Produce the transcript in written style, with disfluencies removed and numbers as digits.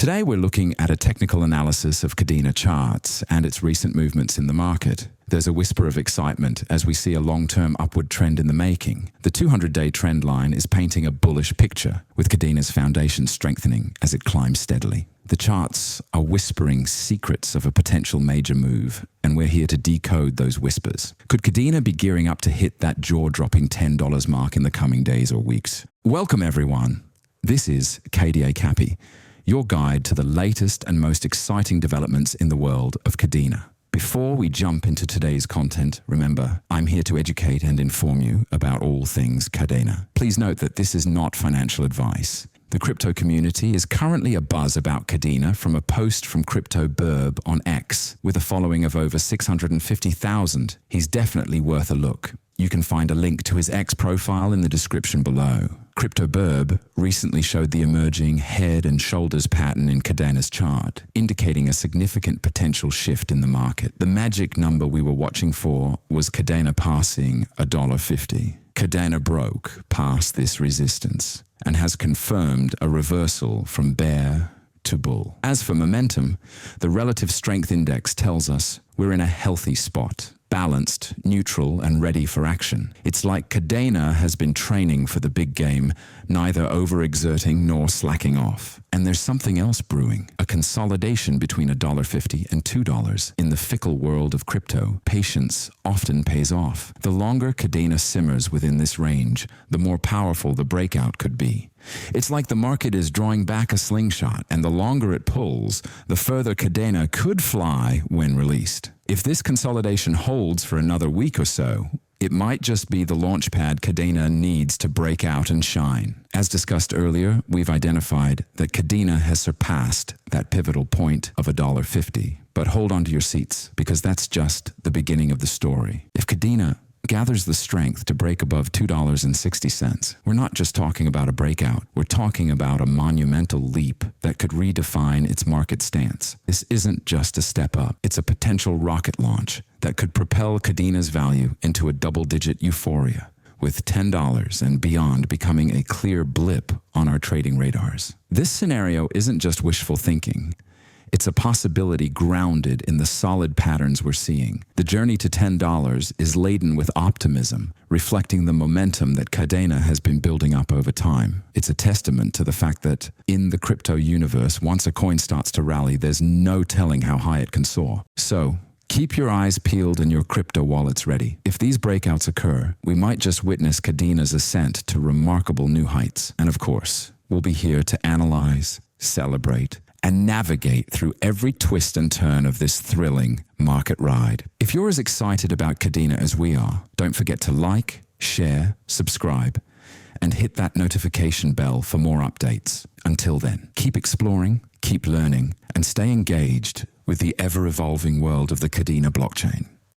Today we're looking at a technical analysis of Kadena charts and its recent movements in the market. There's a whisper of excitement as we see a long-term upward trend in the making. The 200-day trend line is painting a bullish picture, with Kadena's foundation strengthening as it climbs steadily. The charts are whispering secrets of a potential major move, and we're here to decode those whispers. Could Kadena be gearing up to hit that jaw-dropping $10 mark in the coming days or weeks? Welcome, everyone. This is KDA Capy, your guide to the latest and most exciting developments in the world of Kadena. Before we jump into today's content, remember, I'm here to educate and inform you about all things Kadena. Please note that this is not financial advice. The crypto community is currently abuzz about Kadena from a post from Crypto Burb on X with a following of over 650,000. He's definitely worth a look. You can find a link to his X profile in the description below. Crypto Burb recently showed the emerging head and shoulders pattern in Kadena's chart, indicating a significant potential shift in the market. The magic number we were watching for was Kadena passing $1.50. Kadena broke past this resistance and has confirmed a reversal from bear to bull. As for momentum, the relative strength index tells us we're in a healthy spot, balanced, neutral, and ready for action. It's like Kadena has been training for the big game, neither overexerting nor slacking off. And there's something else brewing, a consolidation between $1.50 and $2. In the fickle world of crypto, patience often pays off. The longer Kadena simmers within this range, the more powerful the breakout could be. It's like the market is drawing back a slingshot, and the longer it pulls, the further Kadena could fly when released. If this consolidation holds for another week or so, it might just be the launchpad Kadena needs to break out and shine. As discussed earlier, we've identified that Kadena has surpassed that pivotal point of $1.50. But hold on to your seats, because that's just the beginning of the story. If Kadena gathers the strength to break above $2.60, we're not just talking about a breakout, we're talking about a monumental leap that could redefine its market stance. This isn't just a step up, it's a potential rocket launch that could propel Kadena's value into a double-digit euphoria, with $10 and beyond becoming a clear blip on our trading radars. This scenario isn't just wishful thinking. It's a possibility grounded in the solid patterns we're seeing. The journey to $10 is laden with optimism, reflecting the momentum that Kadena has been building up over time. It's a testament to the fact that in the crypto universe, once a coin starts to rally, there's no telling how high it can soar. So, keep your eyes peeled and your crypto wallets ready. If these breakouts occur, we might just witness Kadena's ascent to remarkable new heights. And of course, we'll be here to analyze, celebrate, and navigate through every twist and turn of this thrilling market ride. If you're as excited about Kadena as we are, don't forget to like, share, subscribe, and hit that notification bell for more updates. Until then, keep exploring, keep learning, and stay engaged with the ever-evolving world of the Kadena blockchain.